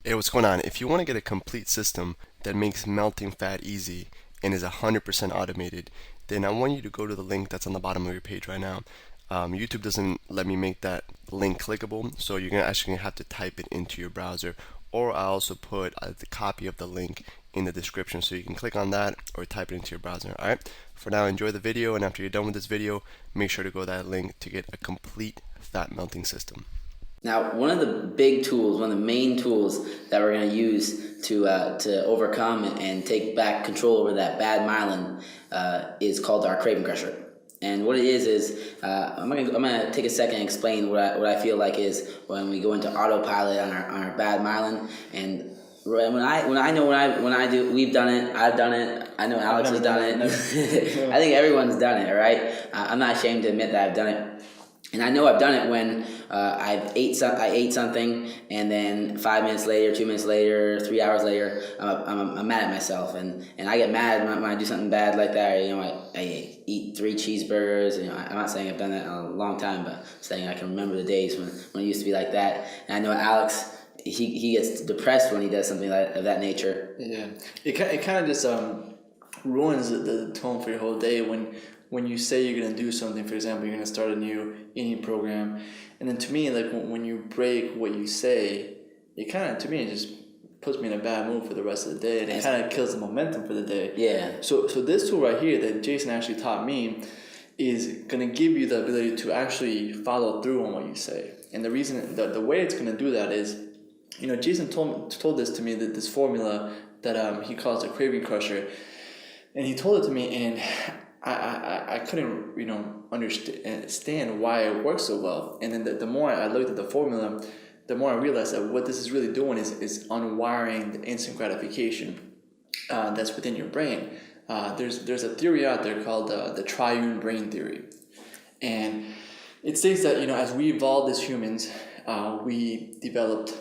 Hey, what's going on? If you want to get a complete system that makes melting fat easy and is 100% automated, then I want you to go to the link that's on the bottom of your page right now. YouTube doesn't let me make that link clickable, so you're actually gonna have to type it into your browser, or I also put the copy of the link in the description so you can click on that or type it into your browser. Alright, for now, enjoy the video, and after you're done with this video, make sure to go to that link to get a complete fat melting system. Now, one of the big tools, one of the main tools that we're going to use to overcome and take back control over that bad myelin is called our craving crusher. And what it is I'm gonna take a second and explain what I feel like is when we go into autopilot on our bad myelin. And when I do, we've done it. I've done it. I know Alex has done it. I think everyone's done it. Right? I'm not ashamed to admit that I've done it. And I know I've done it when I ate something, and then 5 minutes later, 2 minutes later, 3 hours later, I'm mad at myself, and I get mad when I do something bad like that. I eat 3 cheeseburgers. I'm not saying I've done that in a long time, but I'm saying I can remember the days when it used to be like that. And I know Alex, he gets depressed when he does something of that nature. Yeah, it kind of just ruins the tone for your whole day when you say you're going to do something. For example, you're going to start a new eating program, and then to me, like when you break what you say, it kind of, to me, it just puts me in a bad mood for the rest of the day, and it kind of kills the momentum for the day. Yeah. So this tool right here that Jason actually taught me is going to give you the ability to actually follow through on what you say. And the reason, the way it's going to do that is, Jason told this to me, that this formula that he calls the craving crusher, and he told it to me, and I couldn't understand why it works so well. And then the more I looked at the formula, the more I realized that what this is really doing is unwiring the instant gratification that's within your brain. There's a theory out there called the triune brain theory, and it states that as we evolved as humans, we developed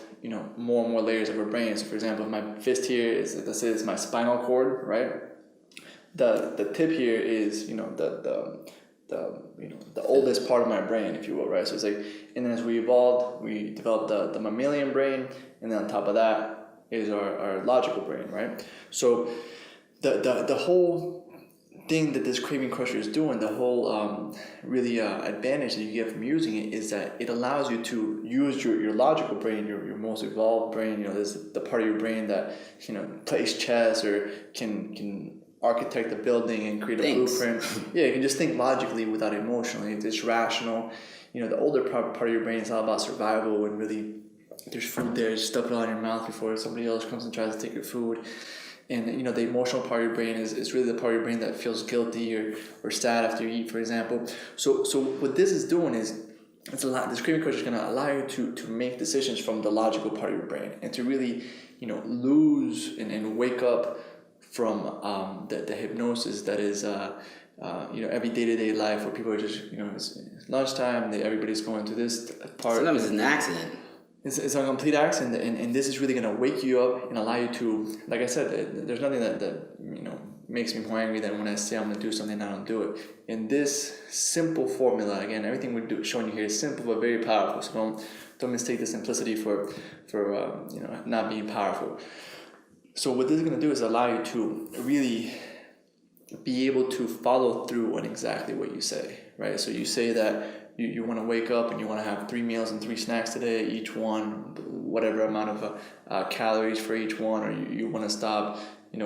more and more layers of our brain. So for example, if my fist here is, let's say it's my spinal cord, right? The tip here is the oldest part of my brain, if you will, right? So it's like, and then as we evolved, we developed the mammalian brain, and then on top of that is our logical brain, right? So the whole thing that this craving crusher is doing, the whole really advantage that you get from using it, is that it allows you to use your logical brain, your most evolved brain. There's the part of your brain that plays chess or can architect a building and create a blueprint. Yeah, you can just think logically without emotionally. It's rational. The older part of your brain is all about survival, and really there's food there, just stuff it all in your mouth before somebody else comes and tries to take your food. And the emotional part of your brain is really the part of your brain that feels guilty or sad after you eat, for example. So what this is doing is, this craving crusher is going to allow you to make decisions from the logical part of your brain, and to really lose and wake up from the hypnosis that is every day-to-day life, where people are just it's lunchtime, everybody's going to this part. Sometimes it's an accident. It's a complete accident, and this is really going to wake you up and allow you to, like I said, there's nothing that makes me more angry than when I say I'm going to do something and I don't do it. In this simple formula, again, everything we're showing you here is simple but very powerful. So don't mistake the simplicity for not being powerful. So what this is going to do is allow you to really be able to follow through on exactly what you say, right? So you say that you want to wake up and you want to have 3 meals and 3 snacks today, each one whatever amount of calories for each one, or you want to stop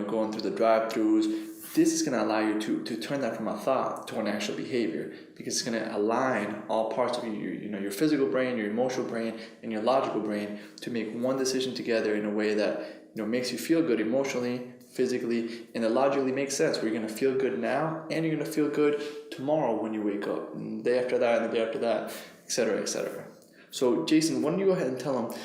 going through the drive-thrus. This is going to allow you to turn that from a thought to an actual behavior, because it's going to align all parts of your physical brain, your emotional brain, and your logical brain to make one decision together in a way that makes you feel good emotionally, physically, and it logically makes sense, where you're going to feel good now and you're going to feel good tomorrow when you wake up, and the day after that, and the day after that, etc., etc. So Jason, why don't you go ahead and tell them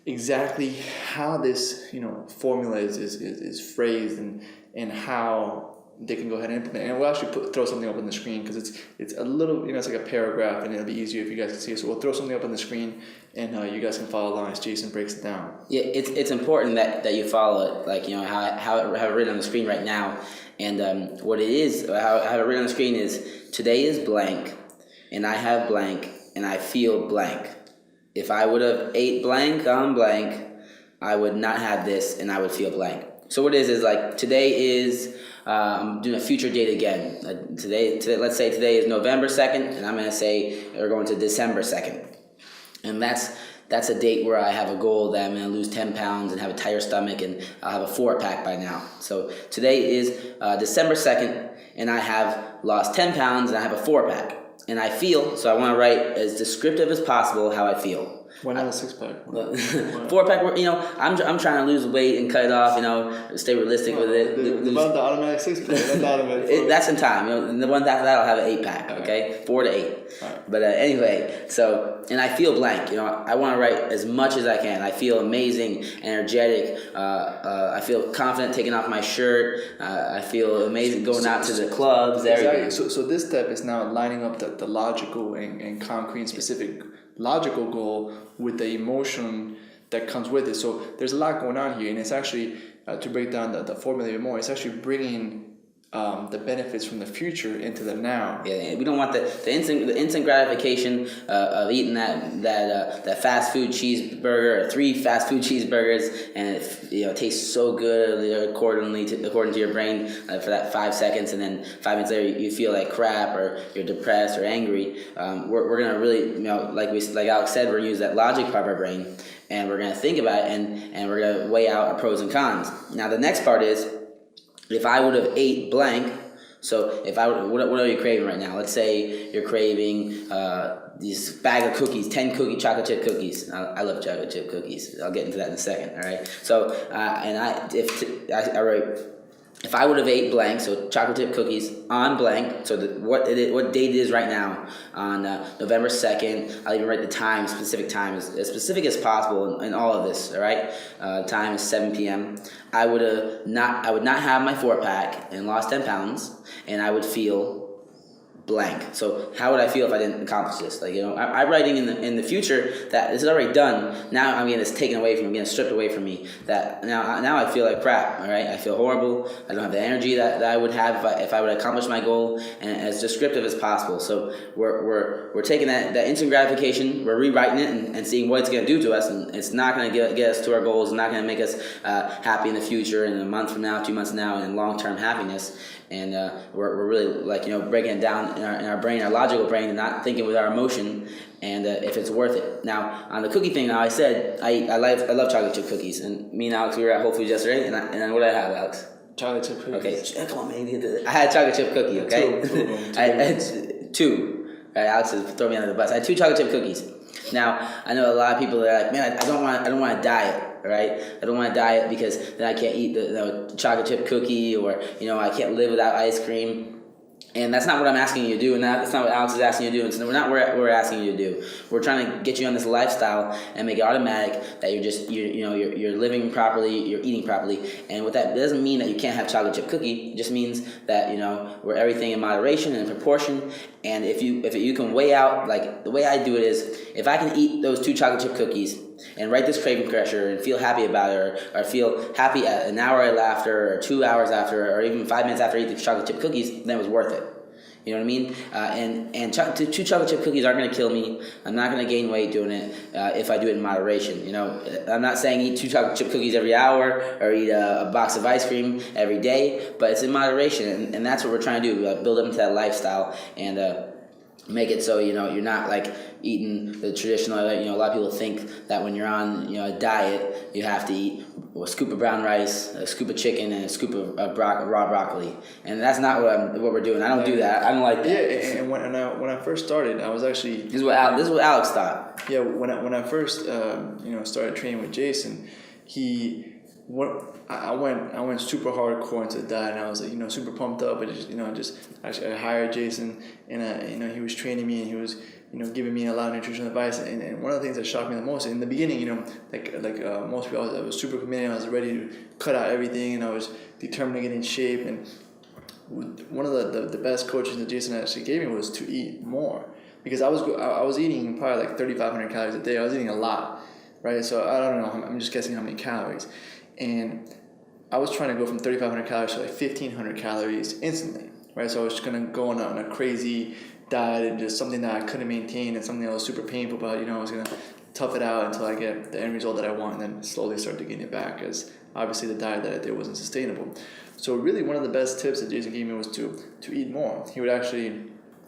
exactly how this formula is phrased, and how they can go ahead and implement it. And we'll actually throw something up on the screen, because it's a little, it's like a paragraph, and it'll be easier if you guys can see it. So we'll throw something up on the screen, and you guys can follow along as Jason breaks it down. Yeah, it's important that you follow it, like how I have it written on the screen right now. And what it is, how I have it written on the screen is, today is blank, and I have blank, and I feel blank. If I would have ate blank on blank, I would not have this, and I would feel blank. So what it is like today is I'm doing a future date again. Today, let's say today is November 2nd, and I'm going to say we're going to December 2nd. And that's a date where I have a goal that I'm going to lose 10 pounds and have a tighter stomach, and I'll have a 4-pack by now. So today is December 2nd, and I have lost 10 pounds, and I have a 4-pack. And I feel, so I want to write as descriptive as possible how I feel. Why not a 6-pack? 4-pack, I'm trying to lose weight and cut it off, stay realistic with it. The automatic 6-pack, that's automatic. That's in time. And the one after that, I'll have an 8-pack, okay? 4 to 8. Right. But anyway, and I feel blank. I want to write as much as I can. I feel amazing, energetic. I feel confident taking off my shirt. I feel amazing going out to the clubs, everything. Exactly. So this step is now lining up the logical and concrete and specific logical goal with the emotion that comes with it. So there's a lot going on here, and it's actually to break down the formula even more. It's actually bringing the benefits from the future into the now. Yeah, we don't want the instant gratification of eating that fast food cheeseburger or 3 fast food cheeseburgers, and it tastes so good according to your brain for that 5 seconds, and then 5 minutes later you feel like crap or you're depressed or angry. We're gonna really like Alex said, we're gonna use that logic part of our brain, and we're gonna think about it, and we're gonna weigh out our pros and cons. Now the next part is, if I would have ate blank, so if I would, what are you craving right now? Let's say you're craving these bag of cookies, 10 chocolate chip cookies. I love chocolate chip cookies. I'll get into that in a second. All right. So I wrote, if I would have ate blank, so chocolate chip cookies on blank. So what date it is right now on November 2nd. I'll even write the time, specific time, as specific as possible in all of this. All right. Time is 7 p.m. I would not have my 4-pack and lost 10 pounds, and I would feel blank. So how would I feel if I didn't accomplish this? I'm writing in the future that this is already done. Now I'm getting this taken away from me, getting stripped away from me. That now I feel like crap. All right, I feel horrible. I don't have the energy that I would have if I would accomplish my goal, and as descriptive as possible. So we're taking that instant gratification, we're rewriting it and seeing what it's going to do to us, and it's not going to get us to our goals. It's not going to make us happy in the future, in a month from now, 2 months from now, in long-term happiness. And we're really breaking it down in our brain, our logical brain, and not thinking with our emotion, and if it's worth it. Now on the cookie thing, I said I love chocolate chip cookies, and me and Alex, we were at Whole Foods yesterday, and what did I have, Alex? Chocolate chip cookies. Okay, come on, man. I had a chocolate chip cookie. Okay, I had 2. Right, Alex is throwing me under the bus. I had 2 chocolate chip cookies. Now I know a lot of people that are like, man, I don't want to diet. Right? I don't want to diet because then I can't eat the chocolate chip cookie, or I can't live without ice cream. And that's not what I'm asking you to do, and that's not what Alex is asking you to do. It's not what we're asking you to do. We're trying to get you on this lifestyle and make it automatic that you're living properly, you're eating properly. And what that doesn't mean that you can't have chocolate chip cookie. It just means that we're everything in moderation and in proportion. And if you can weigh out, like the way I do it is, if I can eat those 2 chocolate chip cookies and write this craving crusher and feel happy about it, or feel happy at an hour after, or 2 hours after, or even 5 minutes after I eat the chocolate chip cookies, then it was worth it. You know what I mean? And 2 chocolate chip cookies aren't going to kill me. I'm not going to gain weight doing it if I do it in moderation. I'm not saying eat 2 chocolate chip cookies every hour or eat a box of ice cream every day, but it's in moderation, and that's what we're trying to do. Build up into that lifestyle and make it so you're not like eating the traditional. A lot of people think that when you're on a diet, you have to eat a scoop of brown rice, a scoop of chicken, and a scoop of raw broccoli, and that's not what we're doing. I don't do that. I don't like that. Yeah, and when I first started, I was actually this is what Alex thought. Yeah, when I first started training with Jason, I went super hardcore into the diet, and I was like super pumped up. I hired Jason, and he was training me, and he was giving me a lot of nutritional advice. And one of the things that shocked me the most in the beginning, like most people, I was super committed. I was ready to cut out everything, and I was determined to get in shape. And one of the best coaches that Jason actually gave me was to eat more, because I was eating probably like 3,500 calories a day. I was eating a lot, right? So I don't know. I'm just guessing how many calories. And I was trying to go from 3,500 calories to like 1,500 calories instantly, right? So I was just going to go on a crazy diet, and just something that I couldn't maintain, and something that was super painful, but I was going to tough it out until I get the end result that I want, and then slowly start to gain it back, as obviously the diet that I did wasn't sustainable. So really one of the best tips that Jason gave me was to eat more. He would actually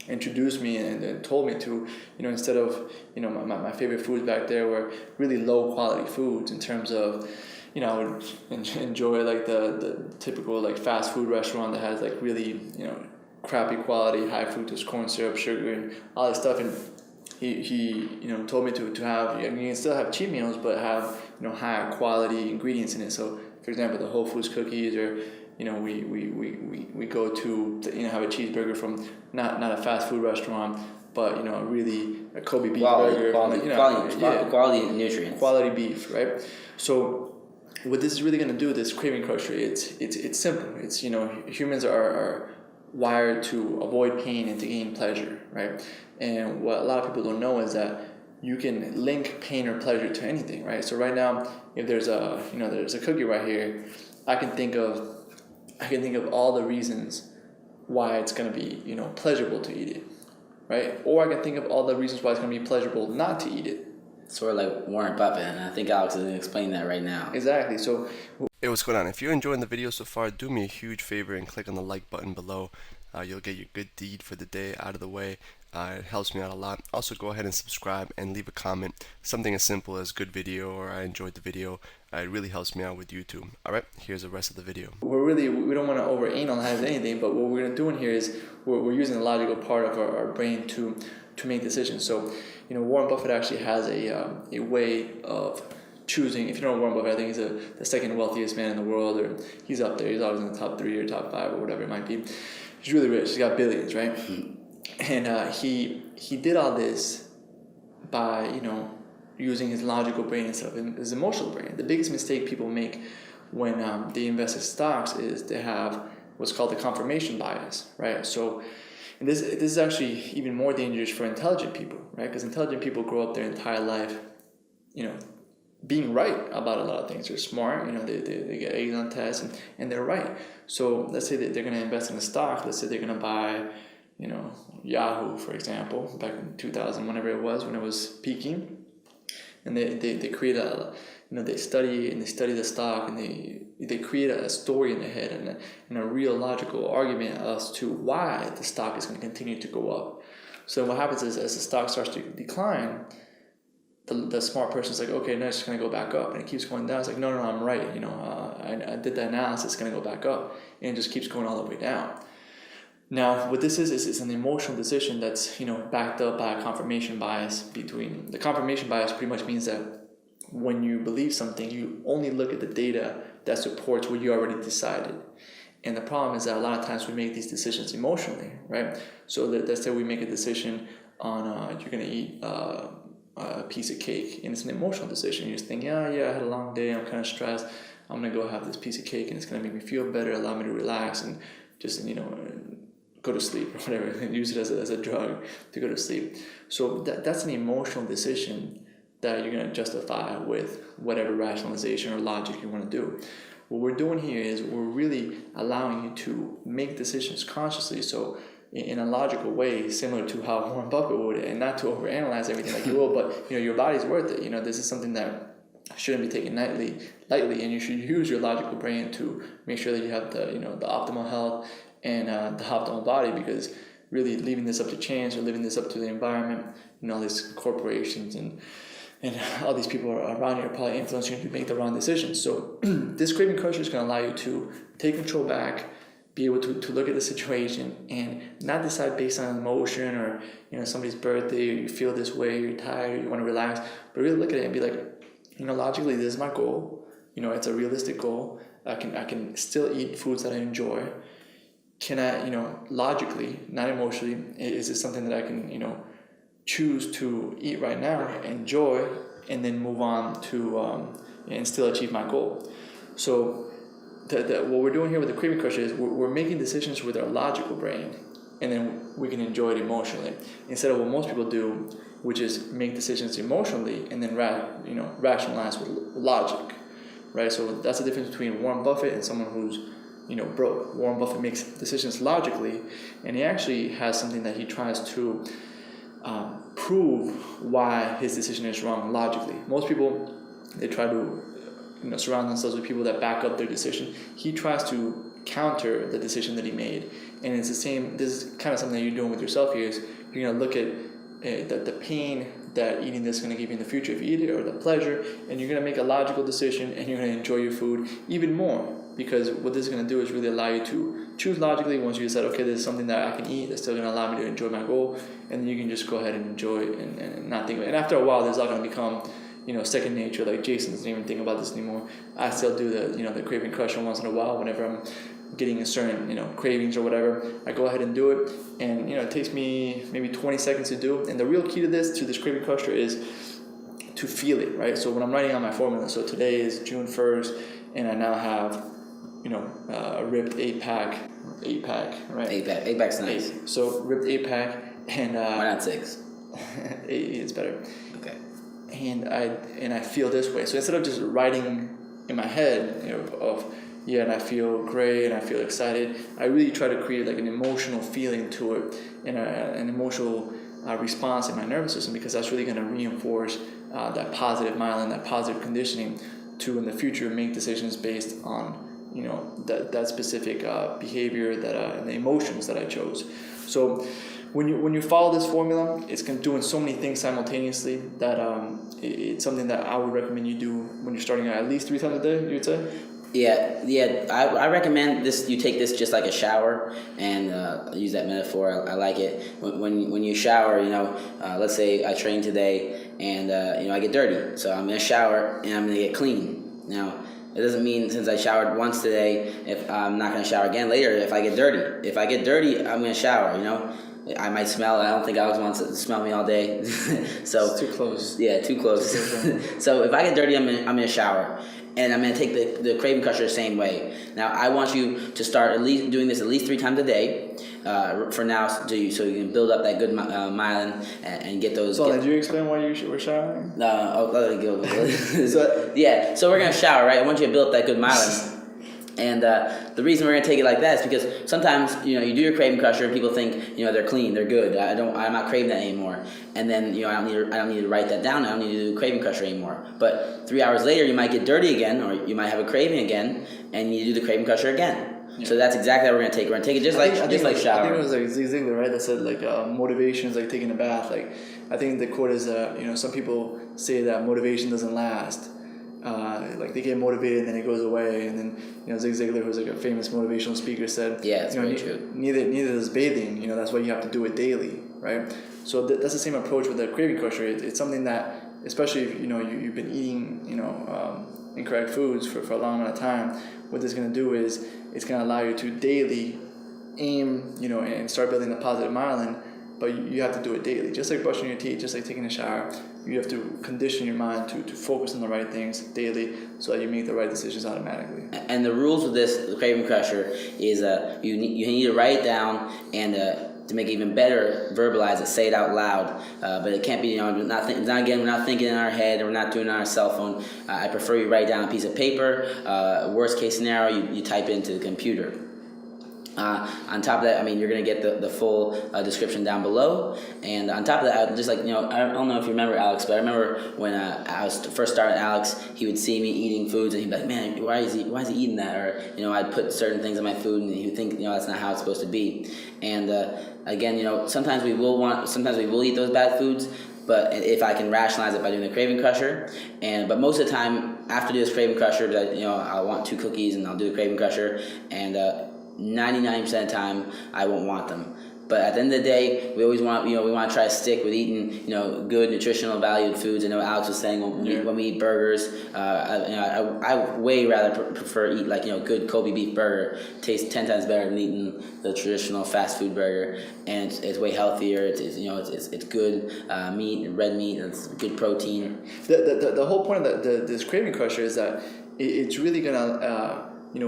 introduce me and told me to, instead of, my favorite foods back there were really low quality foods in terms of, I would enjoy like the typical like fast food restaurant that has like really, crappy quality, high fructose corn syrup, sugar, and all this stuff. And he told me to have, you can still have cheat meals, but have, higher quality ingredients in it. So for example, the Whole Foods cookies, or we go to have a cheeseburger from not a fast food restaurant, but really a Kobe beef burger, quality nutrients, quality beef, right? So what this is really going to do, this craving crusher, it's simple. It's humans are wired to avoid pain and to gain pleasure, right? And what a lot of people don't know is that you can link pain or pleasure to anything, right? So right now, if there's a cookie right here, I can think of all the reasons why it's going to be pleasurable to eat it, right? Or I can think of all the reasons why it's going to be pleasurable not to eat it. Sort of like Warren Buffett, and I think Alex is going to explain that right now. Exactly. So, hey, what's going on? If you're enjoying the video so far, do me a huge favor and click on the like button below. You'll get your good deed for the day out of the way. It helps me out a lot. Also, go ahead and subscribe and leave a comment. Something as simple as good video or I enjoyed the video. It really helps me out with YouTube. Alright, here's the rest of the video. We don't want to overanalyze anything, but what we're doing here is we're using the logical part of our brain to make decisions. So, Warren Buffett actually has a way of choosing. If you know Warren Buffett, I think he's the second wealthiest man in the world, or he's up there. He's always in the top 3 or top 5 or whatever it might be. He's really rich. He's got billions, right? And he did all this by using his logical brain instead of his emotional brain. The biggest mistake people make when they invest in stocks is they have what's called the confirmation bias, right? So and this is actually even more dangerous for intelligent people, right? Because intelligent people grow up their entire life, being right about a lot of things. They're smart, they get A's on tests and they're right. So let's say that they're going to invest in a stock. Let's say they're going to buy, Yahoo, for example, back in 2000, whenever it was, when it was peaking. And they create they study the stock, and they create a story in their head and a real logical argument as to why the stock is going to continue to go up. So what happens is, as the stock starts to decline, the smart person's like, okay, no, it's just going to go back up, and it keeps going down. It's like, no, I'm right. I did the analysis. It's going to go back up, and it just keeps going all the way down. Now, what this is an emotional decision that's backed up by a confirmation bias. The confirmation bias pretty much means that when you believe something, you only look at the data that supports what you already decided. And the problem is that a lot of times we make these decisions emotionally, right? So let's say we make a decision on you're going to eat a piece of cake, and it's an emotional decision. You just think, yeah, I had a long day, I'm kind of stressed, I'm going to go have this piece of cake, and it's going to make me feel better, allow me to relax, and just, go to sleep or whatever, and use it as a drug to go to sleep. So that's an emotional decision that you're going to justify with whatever rationalization or logic you want to do. What we're doing here is we're really allowing you to make decisions consciously, so in a logical way, similar to how Warren Buffett would, and not to overanalyze everything like you will, but your body's worth it. This is something that shouldn't be taken lightly, and you should use your logical brain to make sure that you have the optimal health and the optimal body, because really leaving this up to chance or leaving this up to the environment, all these corporations and all these people around you are probably influencing you to make the wrong decisions. So this craving crusher is going to allow you to take control back, be able to look at the situation and not decide based on emotion or somebody's birthday, or you feel this way, you're tired, you want to relax, but really look at it and be like, logically, this is my goal. It's a realistic goal. I can still eat foods that I enjoy. Can I, logically, not emotionally, is this something that I can, choose to eat right now, enjoy, and then move on to and still achieve my goal? So what we're doing here with the craving crusher is we're making decisions with our logical brain, and then we can enjoy it emotionally, instead of what most people do, which is make decisions emotionally and then rationalize with logic, right? So that's the difference between Warren Buffett and someone who's broke. Warren Buffett makes decisions logically, and he actually has something that he tries to prove why his decision is wrong logically. Most people, they try to surround themselves with people that back up their decision. He tries to counter the decision that he made, and it's the same. This is kind of something that you're doing with yourself here. Is you're gonna look at the pain that eating this is going to give you in the future if you eat it, or the pleasure, and you're going to make a logical decision, and you're going to enjoy your food even more, because what this is going to do is really allow you to choose logically. Once you decide, okay, this is something that I can eat that's still going to allow me to enjoy my goal, and then you can just go ahead and enjoy it and not think of it. And after a while, this is all going to become second nature. Like Jason doesn't even think about this anymore. I still do the craving crusher once in a while whenever I'm getting a certain cravings or whatever. I go ahead and do it, and it takes me maybe 20 seconds to do. And the real key to this craving crusher is to feel it, right? So when I'm writing out my formula, so today is June 1st, and I now have a ripped 8-pack, right? 8-pack's nice. So ripped 8-pack, and why not 6? 8 is better. Okay. And I feel this way. So instead of just writing in my head, and I feel great and I feel excited, I really try to create like an emotional feeling to it, and an emotional response in my nervous system, because that's really going to reinforce that positive myelin, that positive conditioning to in the future make decisions based on that specific behavior, and the emotions that I chose. So when you follow this formula, it's doing so many things simultaneously that it's something that I would recommend you do when you're starting out at least 3 times a day, you'd say? Yeah. I recommend this. You take this just like a shower, and use that metaphor. I like it. When you shower, let's say I train today, and I get dirty, so I'm gonna shower and I'm gonna get clean. Now, it doesn't mean since I showered once today, if I'm not gonna shower again later. If I get dirty, I'm gonna shower. I might smell. I don't think Alex wants to smell me all day. So it's too close. Yeah, too close. So if I get dirty, I'm gonna shower. And I'm going to take the craving crusher the same way. Now, I want you to start at least doing this at least 3 times a day for now, so you can build up that good myelin and get those. So, did you explain why you were showering? Let it go. Yeah, so we're going to shower, right? I want you to build up that good myelin. And the reason we're gonna take it like that is because sometimes you do your craving crusher and people think they're clean, they're good. I'm not craving that anymore. And then I don't need to write that down. I don't need to do the craving crusher anymore. But 3 hours later, you might get dirty again, or you might have a craving again, and you do the craving crusher again. Yeah. So that's exactly what we're gonna take. We're gonna take it just like shower. I think it was like Zig Ziglar, right? That said motivation is like taking a bath. Like I think the quote is some people say that motivation doesn't last. Like they get motivated and then it goes away, and then Zig Ziglar, who's like a famous motivational speaker, said, "Yeah, it's very true. Neither is bathing. That's why you have to do it daily, right?" So that's the same approach with the craving crusher. It's something that, especially if you've been eating incorrect foods for a long amount of time, what this is going to do is it's going to allow you to daily aim and start building the positive myelin. But you have to do it daily, just like brushing your teeth, just like taking a shower. You have to condition your mind to focus on the right things daily, so that you make the right decisions automatically. And the rules with the craving crusher is you need to write it down, and to make it even better, verbalize it, say it out loud. But it can't be we're not thinking in our head, or we're not doing it on our cell phone. I prefer you write down a piece of paper. Worst case scenario, you type it into the computer. On top of that, you're going to get the full description down below. And on top of that, just like, I don't know if you remember Alex, but I remember when I was first starting Alex, he would see me eating foods and he'd be like, man, why is he eating that? Or, I'd put certain things in my food and he would think, that's not how it's supposed to be. And again, sometimes we will eat those bad foods, but if I can rationalize it by doing the craving crusher, but most of the time after I do this craving crusher, I want 2 cookies and I'll do the craving crusher, and 99% of the time I won't want them. But at the end of the day, we always want, we want to try to stick with eating, good nutritional valued foods. I know Alex was saying when we eat burgers, I way rather prefer eat like, good Kobe beef burger. Tastes 10 times better than eating the traditional fast food burger, and it's way healthier. It's good meat, red meat. It's good protein. The whole point of this craving crusher is that it's really gonna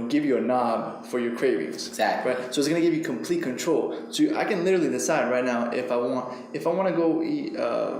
give you a knob for your cravings. Exactly. Right. So it's gonna give you complete control. So I can literally decide right now if I want to go eat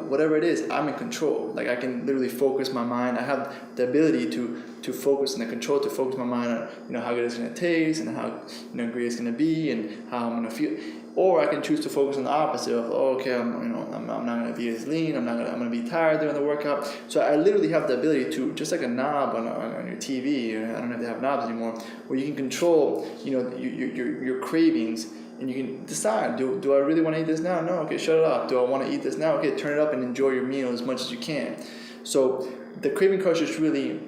whatever it is. I'm in control. Like I can literally focus my mind. I have the ability to focus and the control to focus my mind on how good it's gonna taste and how great it's gonna be and how I'm gonna feel. or I can choose to focus on the opposite of, oh, okay, I'm not going to be as lean. I'm going to be tired during the workout. So I literally have the ability to, just like a knob on your TV. I don't know if they have knobs anymore, where you can control, your cravings. And you can decide, do I really want to eat this now? No, okay, shut it off. Do I want to eat this now? Okay, turn it up and enjoy your meal as much as you can. So the craving crusher is really,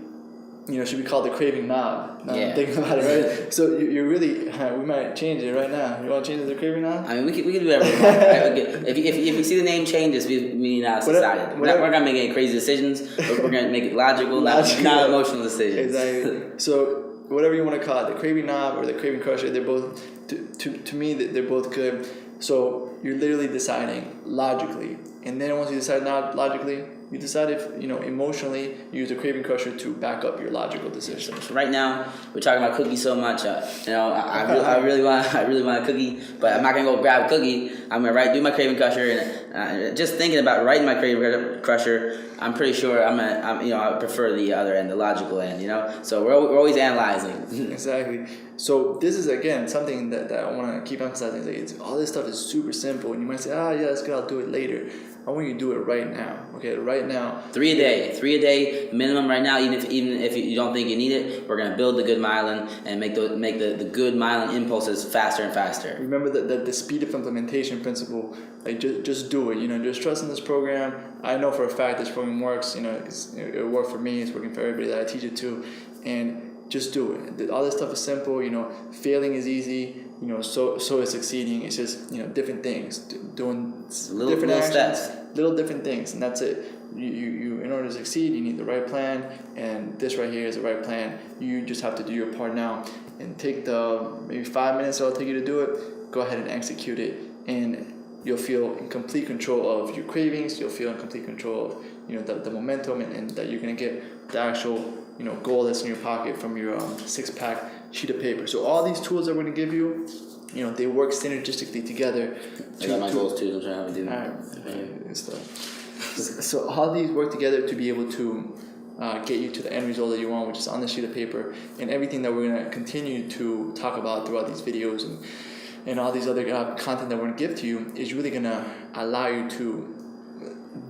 should be called the craving knob. Now I'm thinking about it, right? So you're really, we might change it right now. You want to change it to the craving knob? I mean, we can do whatever we want. Right? If you see the name changes, we now decided. We're not going to make any crazy decisions, but we're going to make it logical, not emotional decisions. Exactly. So whatever you want to call it, the craving knob or the craving crusher, they're both, to me, they're both good. So you're literally deciding logically, and then once you decide not logically, you decide if emotionally you use the craving crusher to back up your logical decisions. So right now we're talking about cookies so much. I really want a cookie, but I'm not gonna go grab a cookie. I'm gonna do my craving crusher, and just thinking about writing my craving crusher, I'm pretty sure I prefer the other end, the logical end. So we're always analyzing. Exactly. So this is again something that I want to keep emphasizing. All this stuff is super simple, and you might say, yeah, that's good. I'll do it later. I want you to do it right now. Okay, right now. 3 a day minimum right now. Even if you don't think you need it, we're gonna build the good myelin and make the good myelin impulses faster and faster. Remember the speed of implementation principle. Like just do it. Just trust in this program. I know for a fact this program works. It worked for me. It's working for everybody that I teach it to, and just do it. All this stuff is simple. Failing is easy. So is succeeding. It's just different things, doing different actions, steps, little different things, and that's it. You in order to succeed, you need the right plan, and this right here is the right plan. You just have to do your part now, and take the maybe 5 minutes it'll take you to do it. Go ahead and execute it, and you'll feel in complete control of your cravings. You'll feel in complete control of the momentum, and that you're gonna get the actual goal that's in your pocket from your 6-pack sheet of paper. So all these tools that we're going to give you, they work synergistically together. I got my goals too. I'm trying to do. Alright, so all these work together to be able to get you to the end result that you want, which is on the sheet of paper. And everything that we're going to continue to talk about throughout these videos and all these other content that we're going to give to you is really going to allow you to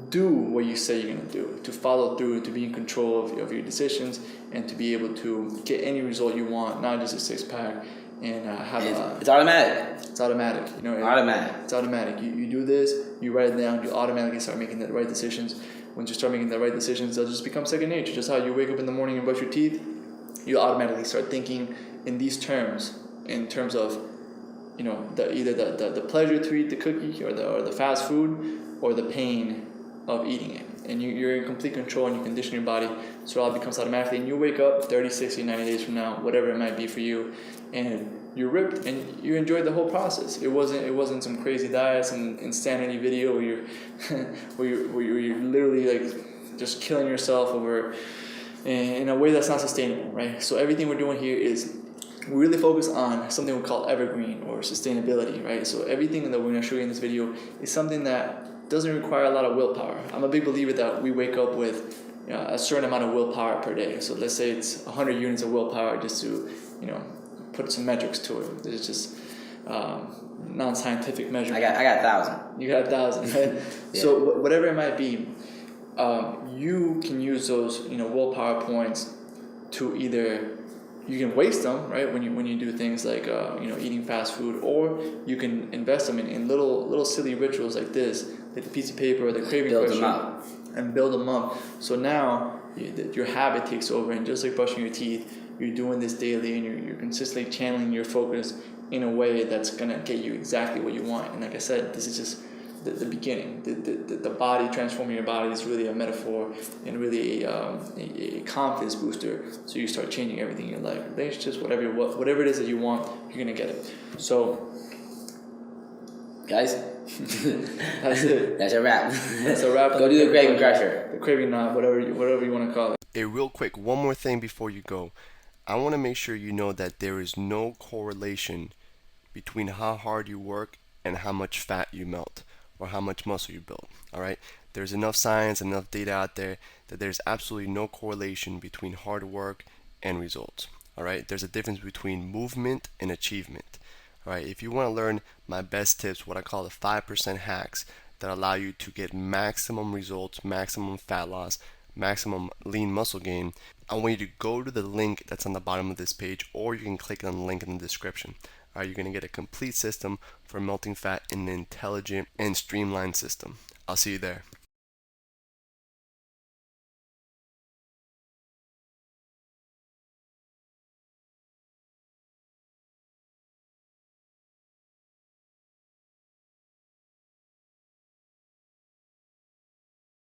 do what you say you're going to do, to follow through, to be in control of your decisions, and to be able to get any result you want, not just a 6-pack, and have it's automatic. It's automatic. Automatic. It's automatic. You do this, you write it down, you automatically start making the right decisions. Once you start making the right decisions, they'll just become second nature. Just how you wake up in the morning and brush your teeth, you automatically start thinking in these terms, in terms of either the pleasure to eat the cookie or the fast food, or the pain of eating it. And you're in complete control, and you condition your body so it all becomes automatically, and you wake up 30, 60, 90 days from now, whatever it might be for you, and you're ripped and you enjoyed the whole process. It wasn't some crazy diets and insanity video where you're where you're literally like just killing yourself over in a way that's not sustainable, right? So everything we're doing here is we really focus on something we call evergreen or sustainability, right? So everything that we're going to show you in this video is something that doesn't require a lot of willpower. I'm a big believer that we wake up with a certain amount of willpower per day. So let's say it's 100 units of willpower, just to put some metrics to it. It's just non-scientific measure. I got 1,000. You got 1,000, right? Yeah. So whatever it might be, you can use those willpower points to either, you can waste them, right, when you do things like eating fast food, or you can invest them in little silly rituals like this, like the piece of paper or the craving crusher, and build them up. So now your habit takes over, and just like brushing your teeth, you're doing this daily, and you're consistently channeling your focus in a way that's gonna get you exactly what you want. And like I said, this is just the beginning. The body, transforming your body, is really a metaphor and really a confidence booster. So you start changing everything in your life, relationships, whatever it is that you want, you're gonna get it. So, guys, that's it. That's a wrap. That's a wrap. Go do the craving crusher. The craving knob, whatever you want to call it. Hey, real quick, one more thing before you go. I want to make sure you know that there is no correlation between how hard you work and how much fat you melt, or how much muscle you build. Alright? There's enough science, enough data out there that there's absolutely no correlation between hard work and results. Alright? There's a difference between movement and achievement. Alright, if you want to learn my best tips, what I call the 5% hacks that allow you to get maximum results, maximum fat loss, maximum lean muscle gain, I want you to go to the link that's on the bottom of this page, or you can click on the link in the description. Alright, you're going to get a complete system for melting fat in an intelligent and streamlined system. I'll see you there.